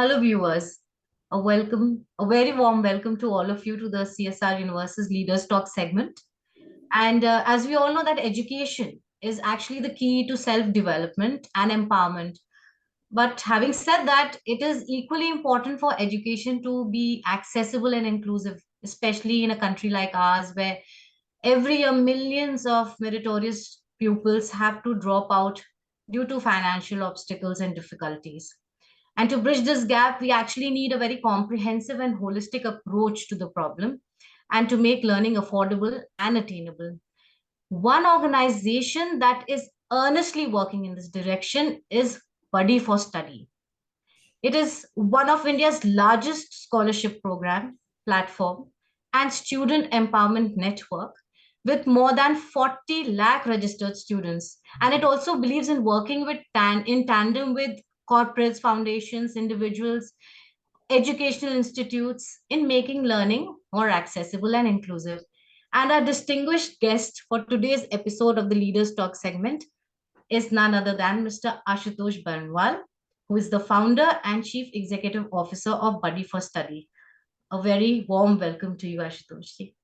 Hello, viewers. A very warm welcome to all of you to the CSR Universe's Leaders Talk segment. And as we all know, that education is actually the key to self-development and empowerment. But having said that, it is equally important for education to be accessible and inclusive, especially in a country like ours, where every year millions of meritorious pupils have to drop out due to financial obstacles and difficulties. And to bridge this gap, we actually need a very comprehensive and holistic approach to the problem and to make learning affordable and attainable. One organization that is earnestly working in this direction is Buddy4Study. It is one of India's largest scholarship program, platform, and student empowerment network with more than 40 lakh registered students. And it also believes in working in tandem with corporates, foundations, individuals, educational institutes in making learning more accessible and inclusive. And our distinguished guest for today's episode of the Leaders Talk segment is none other than Mr. Ashutosh Burnwal, who is the founder and chief executive officer of Buddy4Study. A very warm welcome to you, Ashutosh ji.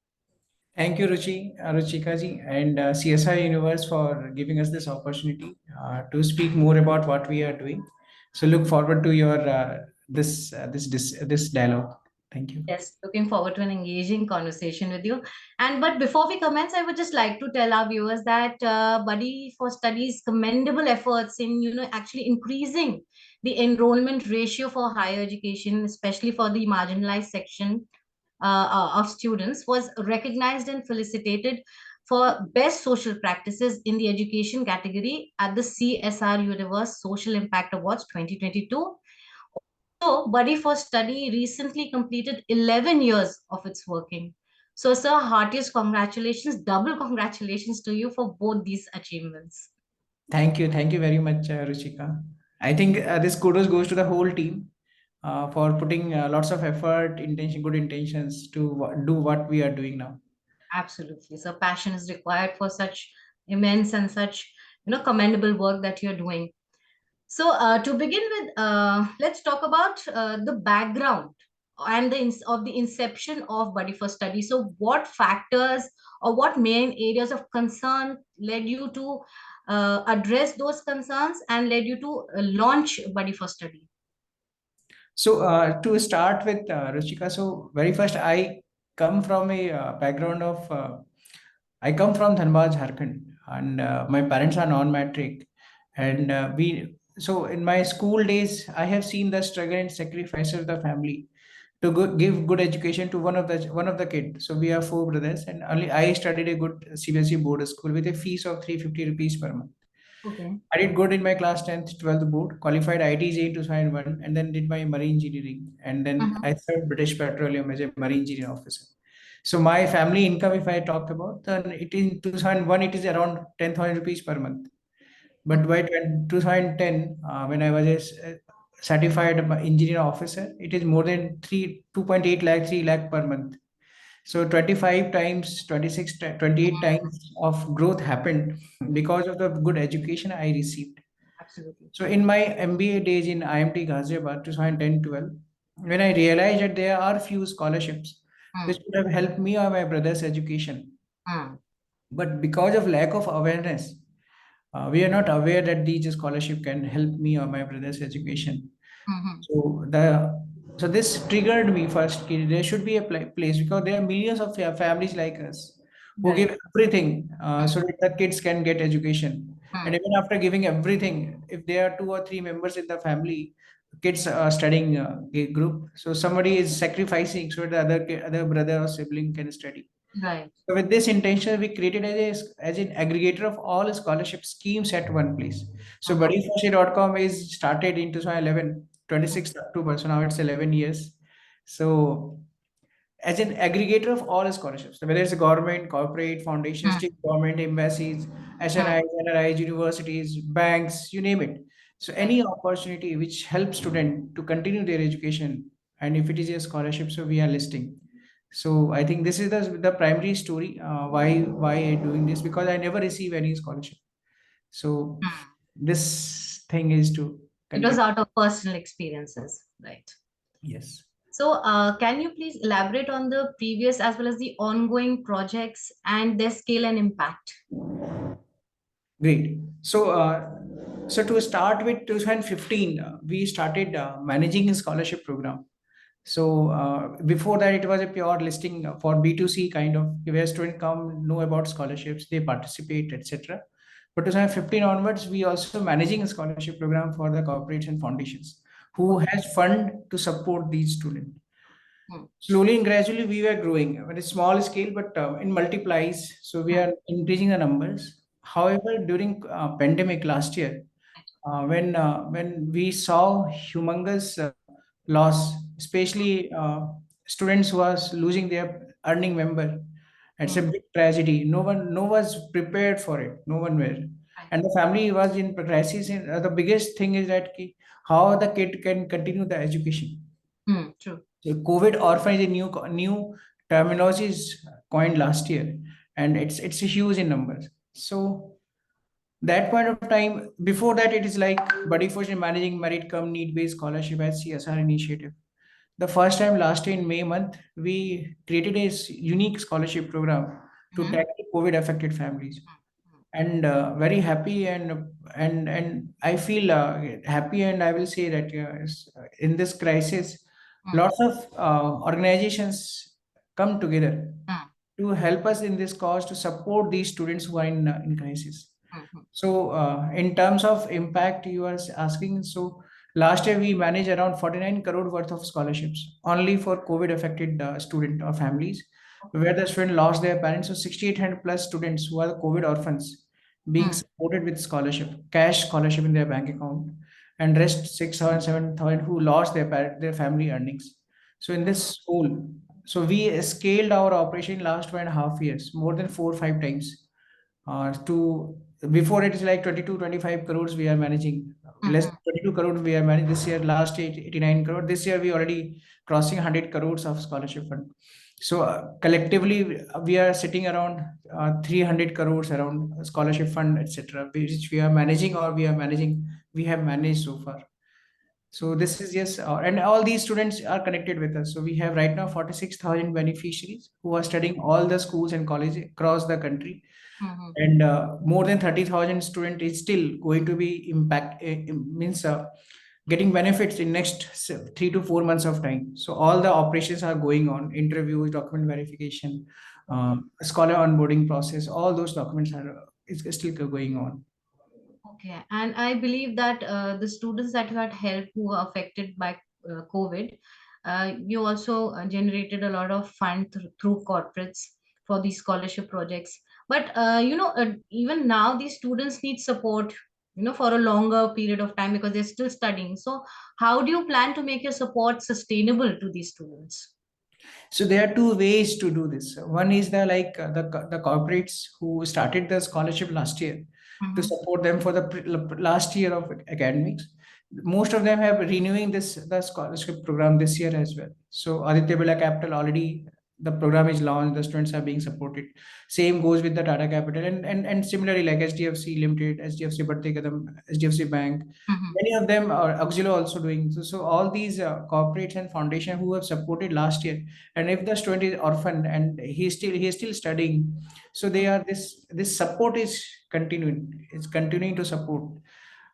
Thank you, Ruchika ji, and CSI Universe for giving us this opportunity to speak more about what we are doing. So look forward to your this dialogue. Thank you. Yes, looking forward to an engaging conversation with you. And but before we commence, I would just like to tell our viewers that Buddy4Study's commendable efforts in actually increasing the enrollment ratio for higher education, especially for the marginalized section of students, was recognized and felicitated for best social practices in the education category at the CSR Universe Social Impact Awards 2022. So, Buddy4Study recently completed 11 years of its working. So, sir, heartiest congratulations, double congratulations to you for both these achievements. Thank you very much, Ruchika. I think this kudos goes to the whole team for putting lots of effort, intention, good intentions to do what we are doing now. Absolutely. So, passion is required for such immense and such commendable work that you're doing. So, to begin with, let's talk about the background and of the inception of Buddy4Study. So, what factors or what main areas of concern led you to address those concerns and led you to launch Buddy4Study? So to start with, Ruchika, so very first I come from a background of I come from Dhanbad, Jharkhand, and my parents are non-matric, and we so in my school days I have seen the struggle and sacrifice of the family to give good education to one of the kids. So we are four brothers, and only I studied a good CBSE board school with a fees of 350 rupees per month. Okay. I did good in my class 10th, 12th board, qualified ITJ in 2001, and then did my marine engineering. And then Mhm. I served British Petroleum as a marine engineer officer. So my family income, if I talk about, then it in 2001, it is around 10,000 rupees per month. But by 2010, when I was a certified engineer officer, it is more than 2.8 lakh, 3 lakh per month. So 25 times, 26, 28 times of growth happened because of the good education I received. Absolutely. So in my MBA days in IMT Ghaziabad 2010-12, when I realized that there are few scholarships which Mm, would have helped me or my brother's education, mm, but because of lack of awareness, we are not aware that these scholarship can help me or my brother's education. mhm. So this triggered me first. There should be a place because there are millions of families like us who Right. give everything Mm, so that the kids can get education. And mm, even after giving everything, if there are two or three members in the family, kids are studying a group, so somebody is sacrificing so the other brother or sibling can study. right. So with this intention, we created as an aggregator of all scholarship schemes at one place. So Mhm, buddyforshay.com is started in 2011, 26th October. So now it's 11 years. So as an aggregator of all scholarships, so whether it's a government, corporate, foundation, mm, state government, embassies, mm, SNIs, NRIs, universities, banks, you name it. So right. any opportunity which helps student to continue their education, and if it is a scholarship, so we are listing. So I think this is the primary story why I doing this, because I never receive any scholarship. So Mm. this thing is to. It was continue. out of personal experiences, right? Yes. So, can you please elaborate on the previous as well as the ongoing projects and their scale and impact? Great. So to start with 2015, we started managing a scholarship program. So before that, it was a pure listing for B2C kind of where students come know about scholarships, they participate, etc. But 2015 onwards, we also managing a scholarship program for the corporates and foundations who Okay. has fund to support these students. Hmm. Slowly and gradually, we were growing at a small scale, but in multiplies. So we Hmm. are increasing the numbers. However, during pandemic last year, when we saw humongous loss, especially students who was losing their earning member, it's a Hmm. big tragedy. No one was prepared for it. No one were, Right. and the family was in crisis. And the biggest thing is that how the kid can continue the education. Hmm. True. So COVID orphan is a new terminology is coined last year, and it's huge in numbers. So that point of time, before that, it is like Buddy4Study managing merit come need based scholarship as CSR initiative. The first time last year in May month, we created a unique scholarship program to Hmm. tackle COVID affected families, Hmm. and very happy and I feel happy, and I will say that in this crisis, Hmm. lots of organizations come together Hmm. to help us in this cause to support these students who are in crisis. Hmm. Hmm. So, in terms of impact, you are asking. So, last year we managed around 49 crore worth of scholarships only for COVID affected student or families, Okay. where the student lost their parents. So, 6,800 plus students who are COVID orphans being Hmm. supported with scholarship, cash scholarship in their bank account, and rest 6,000, 7,000 who lost their family earnings. So, in Hmm. this whole, so we scaled our operation last 1.5 years, more than 4 or 5 times to before it is like 22 25 crores we are managing, Hmm. less Hmm. than 22 crores we are managing this year, last year 89 crore, this year we already crossing 100 crores of scholarship fund. So collectively we are sitting around 300 crores around scholarship fund, etc., which we are managing or we have managed so far. So this is yes, and all these students are connected with us. So we have right now 46,000 beneficiaries who are studying all the schools and colleges across the country, Hmm. Hmm. and more than 30,000 student is still going to be means getting benefits in next 3 to 4 months of time. So all the operations are going on: interviews, document verification, Okay. scholar onboarding process. All those documents are is still going on. Okay, and I believe that the students that you had helped who were affected by COVID, you also generated a lot of fund through corporates for these scholarship projects. But even now these students need support, for a longer period of time because they're still studying. So, how do you plan to make your support sustainable to these students? So there are two ways to do this. One is the corporates who started the scholarship last year to Mm-hmm. support them for the last year of academics. Most of them have renewing the scholarship program this year as well. So Aditya Birla Capital already the program is launched. The students are being supported. Same goes with the Tata Capital, and similarly like HDFC Limited, HDFC Bharti Kadam, HDFC Bank. Mm-hmm. Many of them are Auxilo also doing so. So all these corporates and foundation who have supported last year, and if the student is orphan and he is still studying, so they are this support is continuing to support.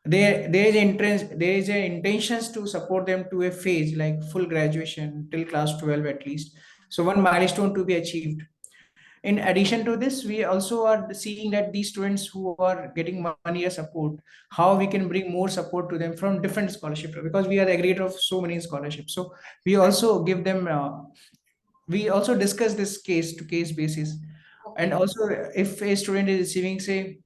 There is a intentions to support them to a phase like full graduation till class 12 at least. So one milestone to be achieved. In addition to this, we also are seeing that these students who are getting 1 year support, how we can bring more support to them from different scholarships, because we are the aggregator of so many scholarships. So we also give them we also discuss this case to case basis. And Okay. also, if a student is receiving say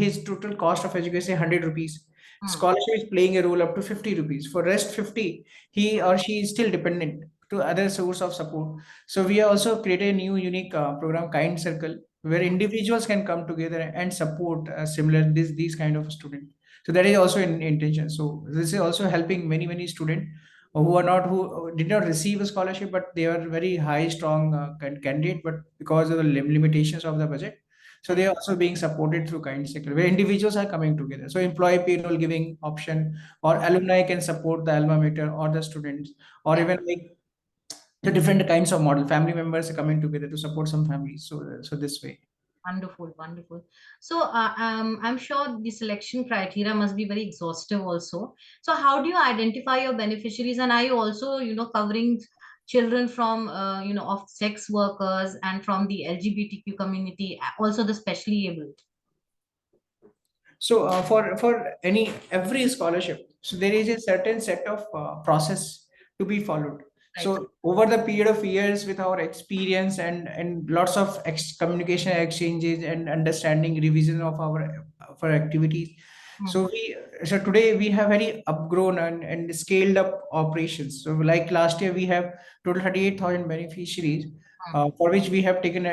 his total cost of education say 100 rupees, Mm. scholarship is playing a role up to 50 rupees. For rest 50, he or she is still dependent to other source of support. So we also create a new unique program, Kind Circle, where individuals can come together and support similar these kind of student. So that is also in intention. So this is also helping many students who did not receive a scholarship, but they are very high strong candidate, but because of the limitations of the budget, So they are also being supported through kind sector where individuals are coming together. So employee payroll giving option, or alumni can support the alma mater or the students, or Yeah. even like the different kinds of model family members are coming together to support some families. So this way. Wonderful, wonderful. So, I'm sure the selection criteria must be very exhaustive also. So, how do you identify your beneficiaries, and are you also, covering children from, of sex workers and from the LGBTQ community, also the specially able? So for any every scholarship, so there is a certain set of process to be followed. Right. So over the period of years, with our experience and lots of communication exchanges and understanding revision of our activities, Hmm. so today we have very upgrown and scaled up operations. So like last year we have total 38,000 beneficiaries, Hmm. for which we have taken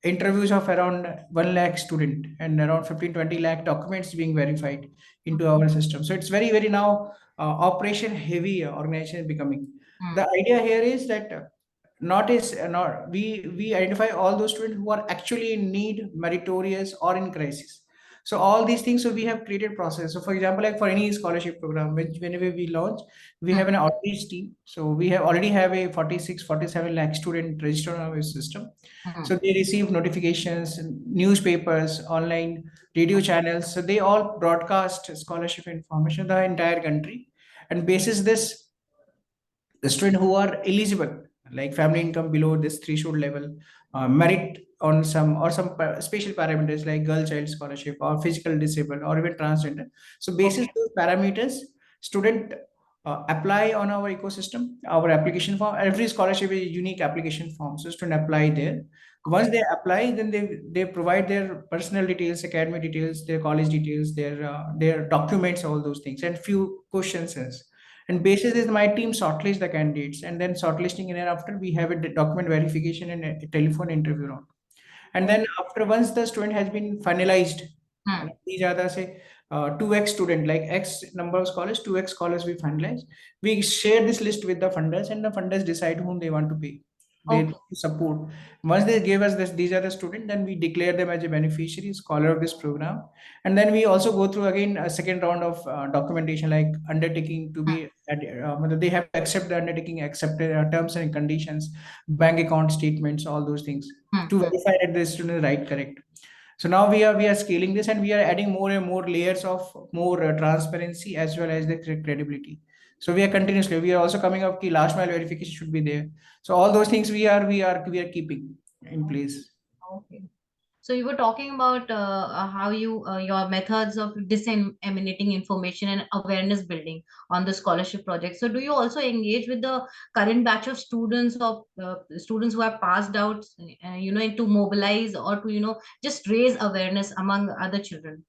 interviews of around 1 lakh student and around 15-20 lakh documents being verified into our system. So it's very now operation heavy organization becoming. Hmm. The idea here is that not we identify all those students who are actually in need, meritorious, or in crisis. So all these things, so we have created process. So for example, like for any scholarship program, which whenever we launch, we Hmm. have an outreach team. So we have already have a 46-47 lakh student registered on our system. Hmm. So they receive notifications, newspapers, online radio channels. So they all broadcast scholarship information the entire country. And basis this, the student who are eligible, like family income below this threshold level, merit on some special parameters like girl child scholarship or physical disabled or even transgender. So basis Okay. those parameters, student apply on our ecosystem, our application form. Every scholarship is a unique application form, so student apply there. Once Okay. they apply, then they provide their personal details, academic details, their college details, their documents, all those things, and few questions. And basis is my team shortlist the candidates, and then shortlisting, and then after we have a document verification and a telephone interview round. And Oh. then after once the student has been finalized, Hmm. these are the say 2x student, like X number of scholars, 2x scholars we finalize. We share this list with the funders, and the funders decide whom they want to pay. They Okay. support. Once they give us this, these are the student, then we declare them as a beneficiary, scholar of this program. And then we also go through again a second round of documentation, like undertaking to Hmm. be, they have to accept the undertaking, accept terms and conditions, bank account statements, all those things Hmm. to Hmm. verify that the student is right, correct. So now we are scaling this, and we are adding more and more layers of more transparency as well as the credibility. So we are continuously, we are also coming up key last mile verification should be there. So all those things we are keeping in place. Okay. So you were talking about how your methods of disseminating information and awareness building on the scholarship project. So do you also engage with the current batch of students who have passed out, to mobilize or to just raise awareness among other children?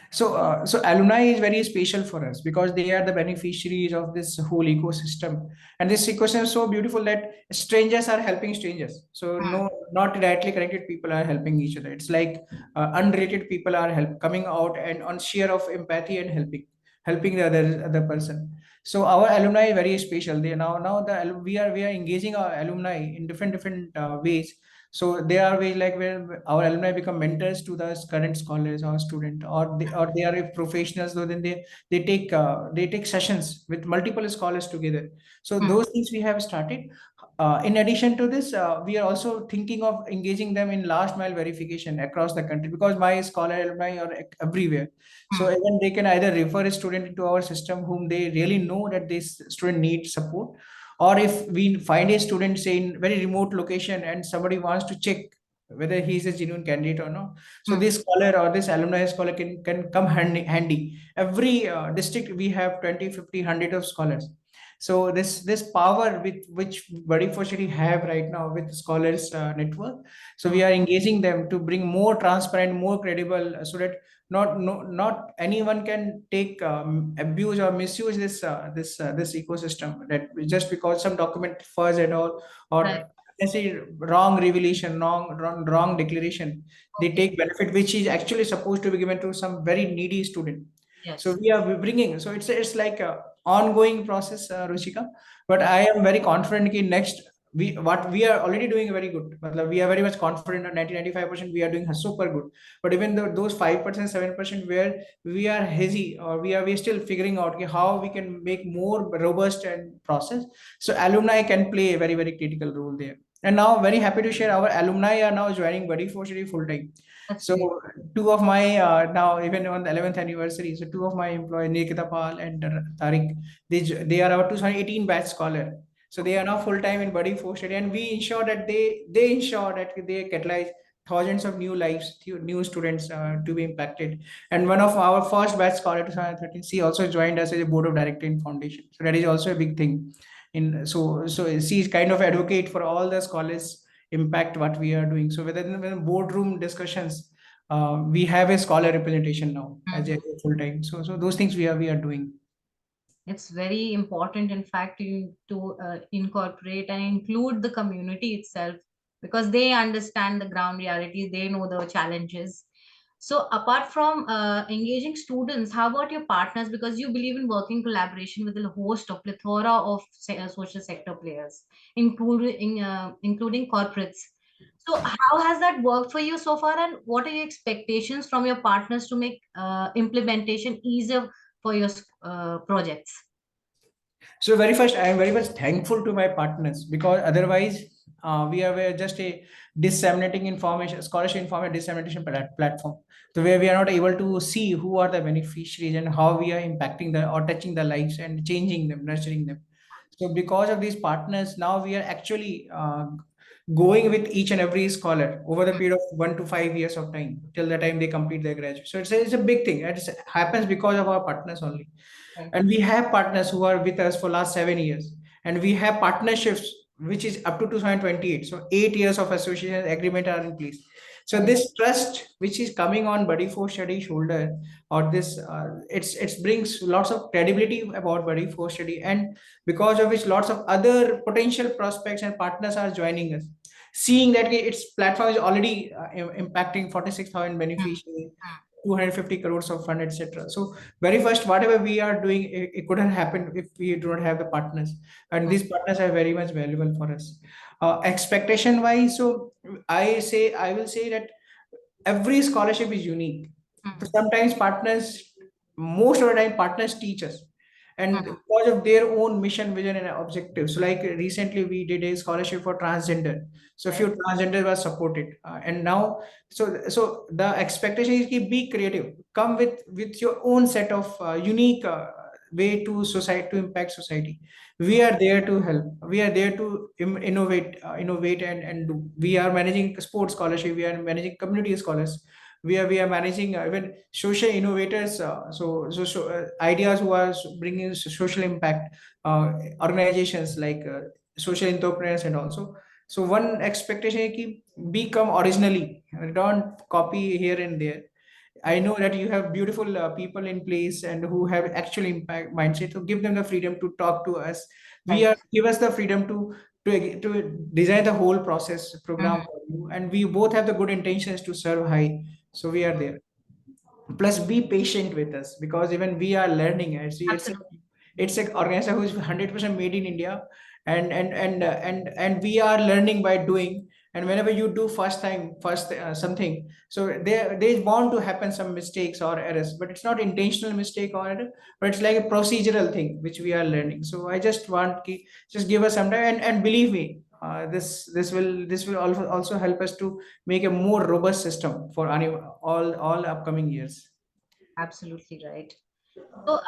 So alumni is very special for us because they are the beneficiaries of this whole ecosystem, and this ecosystem is so beautiful that strangers are helping strangers. So Hmm. no, not directly connected people are helping each other. It's like unrelated people are coming out and on sheer of empathy and helping the other person. So our alumni is very special. They now we are engaging our alumni in different ways. So there are ways like where our alumni become mentors to the current scholars or student, or they are professionals. So then they take sessions with multiple scholars together. So Hmm. those things we have started. In addition to this, we are also thinking of engaging them in last mile verification across the country because my scholar alumni are everywhere. So Hmm. even they can either refer a student into our system whom they really know that this student needs support, or if we find a student say in very remote location and somebody wants to check whether he is a genuine candidate or not, so Hmm. this scholar or this alumni scholar can come handy. Every district we have 20, 50, 100 of scholars. So this power with which Buddy4Study have right now with scholars network, so we Hmm. are engaging them to bring more transparent, more credible, so that not anyone can take abuse or misuse this ecosystem, that just because some document fuzz and all, Right. or let's say wrong revelation, wrong declaration, they Okay. take benefit which is actually supposed to be given to some very needy student. So Yes. we bringing, so it's like a ongoing process, Ruchika. But I am very confident in next we what we are already doing very good. Matlab, we are very much confident on 90-95% we are doing super good. But even though those 5%, 7% where we are hazy, or we are still figuring out, okay, how we can make more robust and process. So alumni can play a very, very critical role there. And now very happy to share our alumni are now joining Buddy4Study full time. That's So great. two of my now even on the 11th anniversary, so two of my employees, Nikita Pal and Tariq, they are our 2018 batch scholar. So they are now full time in Buddy4Study, and we ensure that they ensure that they catalyze thousands of new lives, new students to be impacted. And one of our first batch scholar 2013, she also joined us as a board of director in foundation. So that is also a big thing. So she is kind of advocate for all the scholars impact what we are doing. So whether in the boardroom discussions, we have a scholar representation now as a Mhm. full time. So those things we are doing. It's very important, in fact, to incorporate and include the community itself, because they understand the ground realities, they know the challenges. So, apart from engaging students, how about your partners? Because you believe in working collaboration with a host of plethora of social sector players, including corporates. So, how has that worked for you so far, and what are your expectations from your partners to make implementation easier for your projects? So very first, I am very much thankful to my partners, because otherwise we are just a disseminating information, scholarship information dissemination platform. So where we are not able to see who are the beneficiaries and how we are impacting the or touching the lives and changing them, nurturing them. So because of these partners, now we are actually going with each and every scholar over the period of 1 to 5 years of time till the time they complete their graduate. So it's a big thing. It happens because of our partners only. Right. And we have partners who are with us for last 7 years, and we have partnerships which is up to 2028. So 8 years of association agreement are in place. So Right. this trust which is coming on Buddy4Study shoulder, or this it's brings lots of credibility about Buddy4Study, and because of which lots of other potential prospects and partners are joining us, seeing that its platform is already impacting 46,000 Mm, beneficiaries, mm, 250 crores of fund, etc. So very first, whatever we are doing, it couldn't happen if we do not have the partners, and mm, these partners are very much valuable for us. Expectation wise, so I will say that every scholarship is unique. mm, Sometimes partners, most of the time, partners teach us, and mm. because of their own mission, vision, and objectives. So, like recently, we did a scholarship for transgender. So, Right. few transgenders were supported, and now, so the expectation is to be creative, come with your own set of unique way to society to impact society. We are there to help. We are there to innovate and do. We are managing sports scholarship. We are managing community scholars. We are managing even social innovators. Ideas who are bringing social impact. Organizations like social entrepreneurs, and also. So one expectation is to become originally. Don't copy here and there. I Right. know that you have beautiful people in place and who have actual impact mindset. So give them the freedom to talk to us. Right. Give us the freedom to design the whole process program Mhm. for you. And we both have the good intentions to serve high. So we are there. Plus, be patient with us, because even we are learning. Absolutely. It's an organization who is 100% made in India, and we are learning by doing. And whenever you do first something, so there is bound to happen some mistakes or errors, but it's not intentional mistake or error, but it's like a procedural thing which we are learning. So I just want to just give us some time, and believe me, this will also help us to make a more robust system for all upcoming years. Absolutely right. So,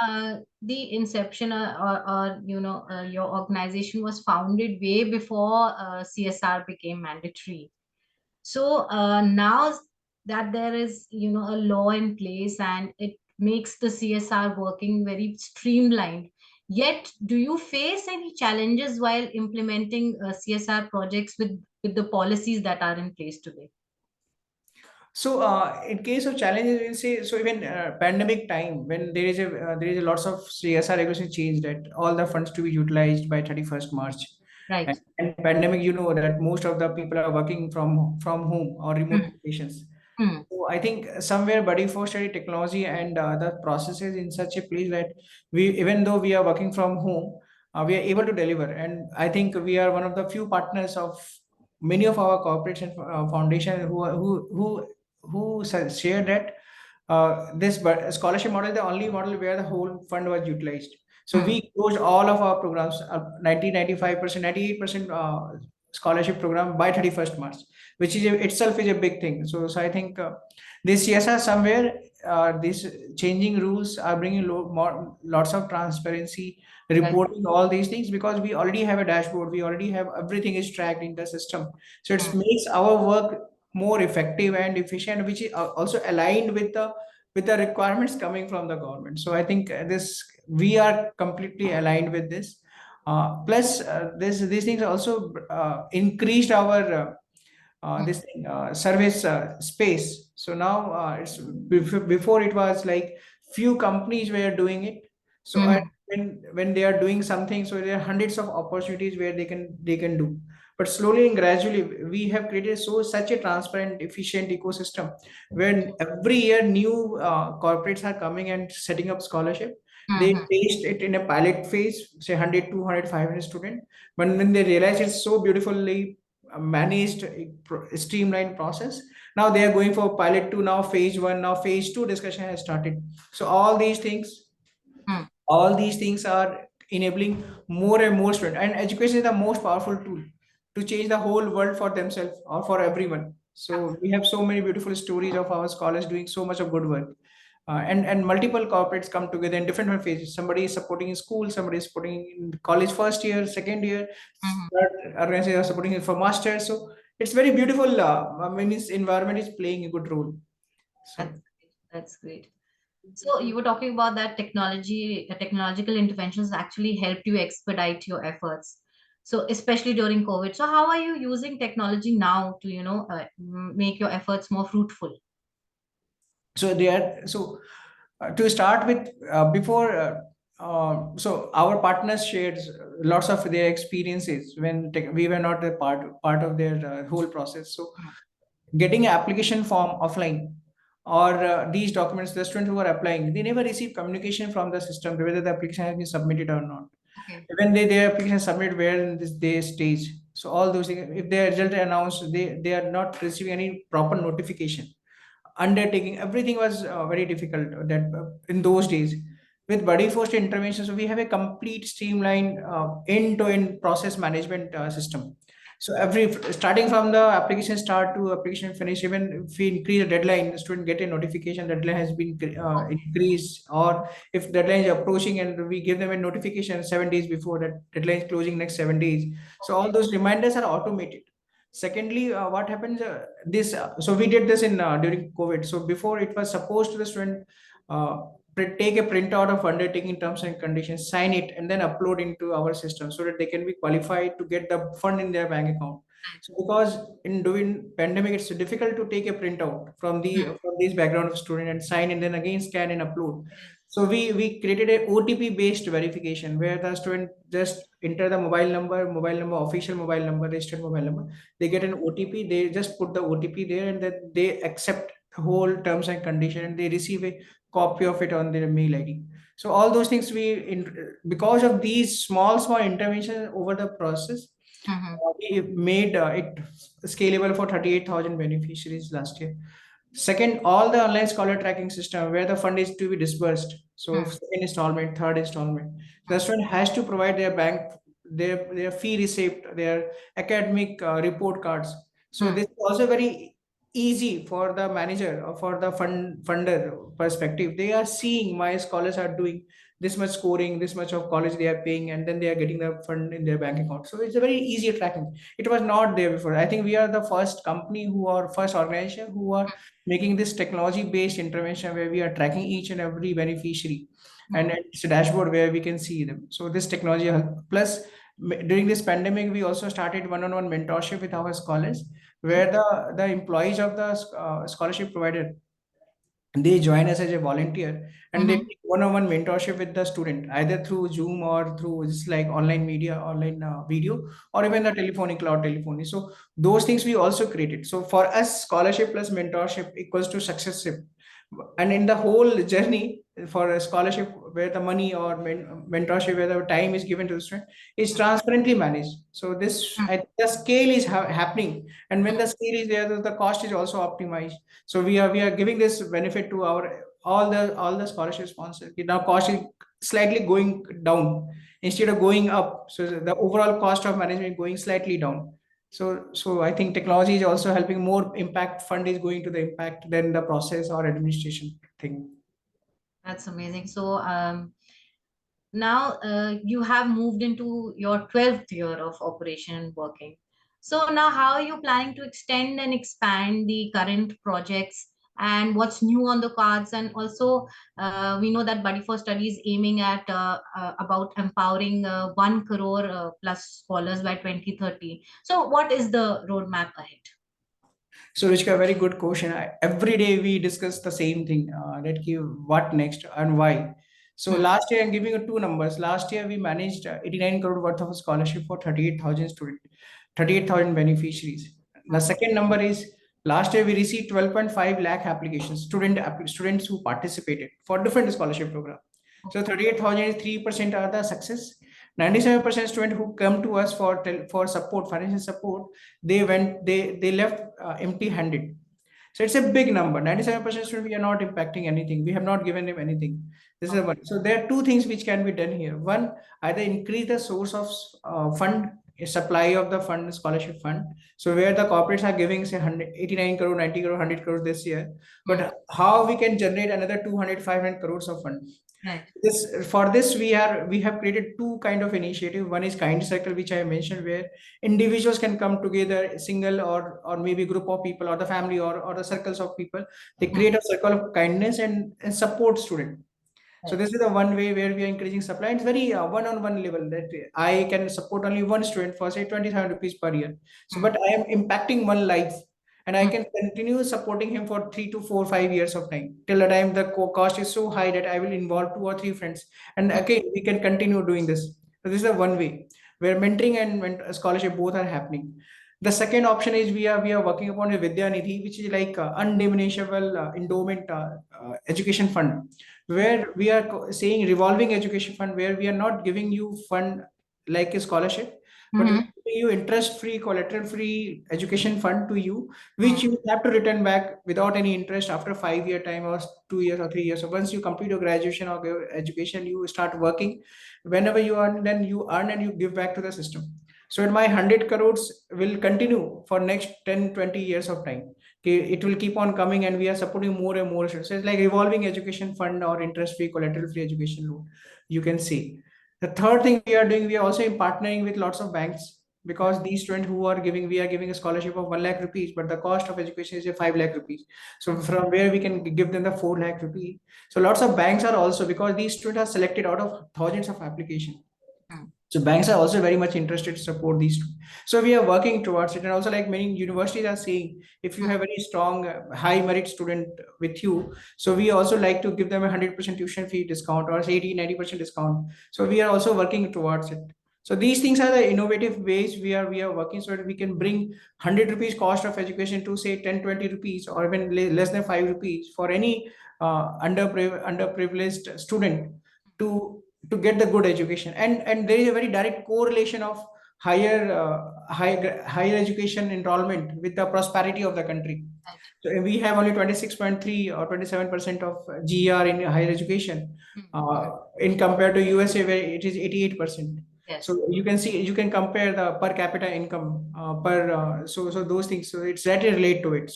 the inception, or your organization was founded way before CSR became mandatory. So now that there is, a law in place, and it makes the CSR working very streamlined. Yet, do you face any challenges while implementing CSR projects with the policies that are in place today? So, in case of challenges, we'll say so. Even pandemic time, when there is a lots of CSR regulation change that all the funds to be utilized by 31st March, Right. and pandemic, you know that most of the people are working from home or remote Hmm. locations. Hmm. So I think somewhere Buddy4Study technology and the processes in such a place that we, even though we are working from home, we are able to deliver. And I think we are one of the few partners of many of our corporates and foundation who share that scholarship model is the only model where the whole fund was utilized. So Hmm. we closed all of our programs, 90, 95%, 98% scholarship program by 31st March, which is itself is a big thing. So I think this CSR somewhere, these changing rules are bringing lots of transparency, Well. reporting all these things, because we already have a dashboard, we already have everything is tracked in the system. So it Hmm. makes our work more effective and efficient, which is also aligned with the requirements coming from the government. So I think this we are completely aligned with this. Plus, these things also increased our Hmm. this thing, service space. So now before it was like few companies were doing it. So Hmm. when they are doing something, so there are hundreds of opportunities where they can do. But slowly and gradually, we have created such a transparent, efficient ecosystem where every year new corporates are coming and setting up scholarship. They Hmm. taste it in a pilot phase, say 100, 200, 500 students. But when they realize it's so beautifully managed, streamlined process, now they are going for pilot 2, now phase 1, now phase 2 discussion has started. So Hmm. all these things are enabling more and more students, and education is the most powerful tool to change the whole world for themselves or for everyone. So we have so many beautiful stories of our scholars doing so much of good work. And multiple corporates come together in different phases. Somebody is supporting in school, somebody is supporting in college first year, second year, Hmm. third organization are supporting it for master. So it's very beautiful. I mean, this environment is playing a good role. That's So great. That's great. So you were talking about that technological interventions actually helped you expedite your efforts. So especially during COVID. So how are you using technology now to, make your efforts more fruitful? so they are so to start with, before so our partners shared lots of their experiences when we were not a part of their whole process. So Hmm. getting an application form offline, or these documents, the students who are applying, they never receive communication from the system whether the application has been submitted or not. Okay. When their application is submitted, where in this day stage, so all those things, if their result are announced, they are not receiving any proper notification. Undertaking everything was very difficult that in those days. With Buddy Force intervention, so we have a complete streamlined end-to-end process management system. So every starting from the application start to application finish, even if we increase the deadline, the student get a notification deadline has been increased, or if deadline is approaching, and we give them a notification 7 days before that deadline is closing next 7 days. So all Okay. those reminders are automated. Secondly, what happens, this so we did this in during COVID. So before, it was supposed to the student take a printout of undertaking terms and conditions, sign it, and then upload into our system so that they can be qualified to get the fund in their bank account. So because in doing pandemic, it's difficult to take a printout Hmm. from this background of student and sign, and then again scan and upload. Yes. So we created a OTP based verification where the student just enter the mobile number, official mobile number, registered mobile number. They get an OTP. They just put the OTP there, and then they accept the whole terms and condition, and they receive a copy of it on their mail ID. So all those things because of these small interventions over the process, Hmm. we made it scalable for 38,000 beneficiaries last year. Second, all the online scholar tracking system where the fund is to be disbursed. So Hmm. second installment, third installment, the Hmm. student has to provide their bank, their fee receipt, their academic report cards. So Hmm. this is also very easy for the manager or for the funder perspective. They are seeing my scholars are doing this much scoring, this much of college they are paying, and then they are getting the fund in their bank account. So it's a very easy tracking. It was not there before. I think we are the first company who are first organization who are making this technology based intervention where we are tracking each and every beneficiary, and Hmm. it's a dashboard where we can see them. So this technology plus during this pandemic, we also started one-on-one mentorship with our scholars, Okay. where the employees of the scholarship provider, they join us as a volunteer, and they Hmm. take one-on-one mentorship with the student either through Zoom or through just like online media, online video, or even the telephonic cloud telephony. So those things we also created. So for us, scholarship plus mentorship equals to success. And in the whole journey for a scholarship, where the money or mentorship, where the time is given to the student, is transparently managed. So this Mm, the scale is happening, and when mm, the scale is there, the cost is also optimized. So we are giving this benefit to our all the scholarship sponsors. Now cost is slightly going down instead of going up. So the overall cost of management going slightly down. So I think technology is also helping. More impact fund is going to the impact than the process or administration thing. that's amazing. So, now you have moved into your 12th year of operation and working. So now how are you planning to extend and expand the current projects, and what's new on the cards? And also, we know that Buddy4Study is aiming at about empowering 1 crore plus scholars by 2030. So what is the roadmap ahead? So, Ruchika, very good question. Every day we discuss the same thing. That give what next and why. So Hmm. last year, I'm giving you two numbers. Last year we managed 89 crore worth of scholarship for 38,000 students, 38,000 beneficiaries. The Okay. second number is last year we received 12.5 lakh applications, students who participated for different scholarship program. So Okay. 38,000 is 3% are the success. 97% student who come to us for for support, financial support, they left empty handed. So it's a big number. 97% student, we are not impacting anything. We have not given them anything. This is Okay. one. So there are two things which can be done here. One, either increase the source of fund, supply of the fund, scholarship fund. So where the corporates are giving say 189 crore, 90 crore, 100 crores this year, Hmm. but how we can generate another 200, 500 crores of fund. Right. This for this we have created two kind of initiative. One is kind circle, which I mentioned, where individuals can come together, single or maybe group of people, or the family, or the circles of people. They Hmm. create a circle of kindness and support student. So Right. this is the one way where we are increasing supply. It's very one-on-one level, that I can support only one student for say 27 rupees per year. So, Hmm. but I am impacting one life, and I Hmm. can continue supporting him for 3 to 4, 5 years of time, till the time the cost is so high that I will involve two or three friends, and Hmm. again we can continue doing this. So this is the one way where mentoring and scholarship both are happening. The second option is we are working upon a Vidya Nidhi, which is like undiminisable endowment education fund, where we are saying revolving education fund, where we are not giving you fund like a scholarship, but we Hmm. are giving you interest free, collateral free education fund to you, which Hmm. you have to return back without any interest after 5 year time, or 2 years or 3 years. So once you complete your graduation or your education, you start working. Whenever you earn, then you earn and you give back to the system. So in my 100 crores will continue for next 10, 20 years of time. Okay, it will keep on coming, and we are supporting more and more. So it's like revolving education fund or interest free, collateral free education loan, you can see. The third thing we are doing, we are also in partnering with lots of banks, because these students who are giving, we are giving a scholarship of 1 lakh rupees, but the cost of education is a 5 lakh rupees. So from where we can give them the 4 lakh rupees. So lots of banks are also, because these students are selected out of thousands of applications, Hmm. so banks are also very much interested to support these two. So we are working towards it. And also, like many universities are saying, if you Hmm. have very strong, high merit student with you, so we also like to give them 100% tuition fee discount, or say 80, 90% discount. So we are also working towards it. So these things are the innovative ways we are working, so that we can bring 100 rupees cost of education to say 10, 20 rupees, or even less than 5 rupees for any underprivileged student to get the good education. And there is a very direct correlation of higher education enrollment with the prosperity of the country. Right. So we have only 26.3 or 27% of GR in higher education, Hmm. in compared to USA, where it is 88%. Yes. So you can see, you can compare the per capita income, per so those things. So it's directly relate to it.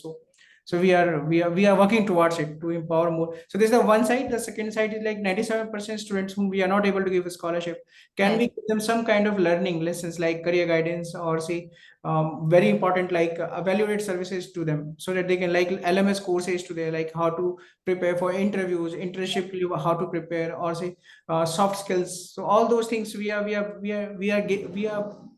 So we are working towards it to empower more. So this is the one side. The second side is like 97% students whom we are not able to give a scholarship. Can Right. we give them some kind of learning lessons, like career guidance, or say very important, like evaluate services to them, so that they can, like LMS courses to their, like how to prepare for interviews, internship, how to prepare, or say soft skills. So all those things we are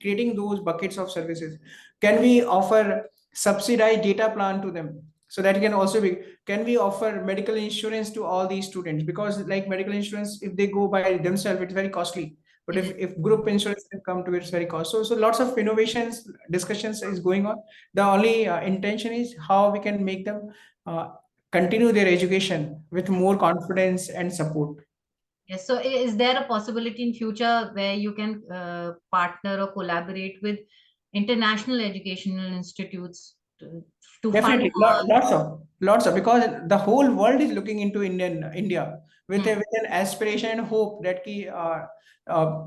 creating those buckets of services. Can we offer subsidized data plan to them, so that can also be, can we offer medical insurance to all these students, because like medical insurance, if they go by themselves, it's very costly, but It if, is. group insurance can come to it, it's very cost. So lots of innovations discussions is going on. The only intention is how we can make them uh, continue their education with more confidence and support. Yes. So is there a possibility in future where you can partner or collaborate with international educational institutes to fund? Definitely, lots of, because the whole world is looking into India with Hmm, with an aspiration and hope that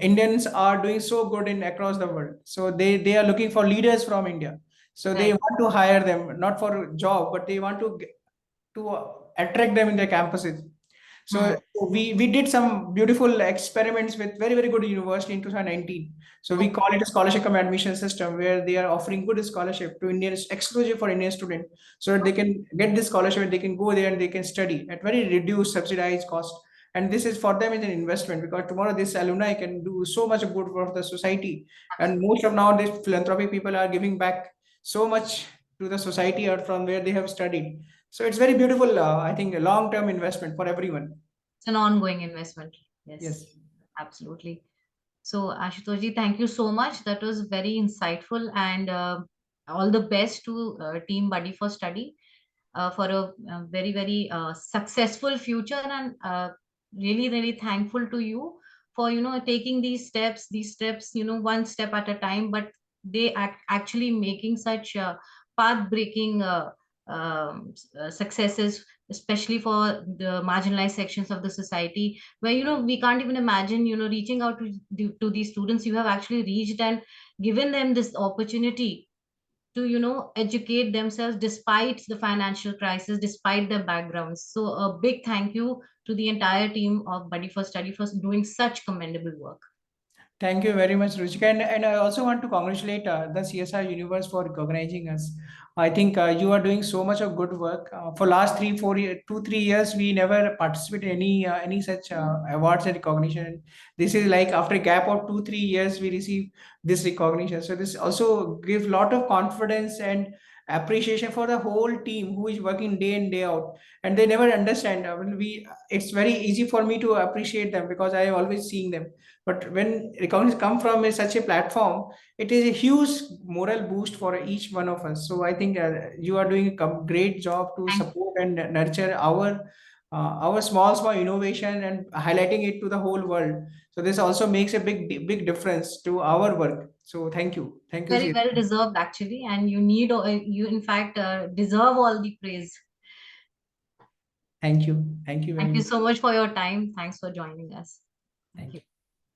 Indians are doing so good in across the world. So they are looking for leaders from India. So they right. want to hire them not for job, but they want to attract them in their campuses. So Hmm. we did some beautiful experiments with very good university in 2019. So we Okay. call it a scholarship and admission system where they are offering good scholarship to Indians, exclusive for Indian student, so that they can get this scholarship and they can go there and they can study at very reduced subsidized cost. And this is for them is an investment, because tomorrow this alumni can do so much good for the society. And most of nowadays philanthropic people are giving back so much to the society or from where they have studied. So it's very beautiful, I think, a long-term investment for everyone. It's an ongoing investment. Yes, Yes. absolutely. So, Ashutoshji, thank you so much. That was very insightful, and all the best to Team Buddy for Study for a very successful future. And really thankful to you for taking these steps, one step at a time. But they actually making such path breaking successes, especially for the marginalized sections of the society, where we can't even imagine reaching out to these students. You have actually reached and given them this opportunity to educate themselves despite the financial crisis, despite their backgrounds. So a big thank you to the entire team of Buddy for Study for doing such commendable work. Thank you very much, Ruchika. And I also want to congratulate the CSR Universe for recognizing us. I think you are doing so much of good work. For last 3 4 years, 2 3 years, we never participated in any such awards and recognition. This is like after a gap of 2 3 years, we receive this recognition. So this also gives lot of confidence and appreciation for the whole team who is working day in day out, and they never understand. It's very easy for me to appreciate them because I always seeing them, but when recognition come from such a platform, it is a huge moral boost for each one of us. So I think you are doing a great job to Thank you. support and nurture our small innovation and highlighting it to the whole world. So this also makes a big difference to our work. So thank you, Very Sia. well deserved actually, and you in fact deserve all the praise. Thank you very Thank you much. so much for your time. Thanks for joining us. Thank Thank you. you.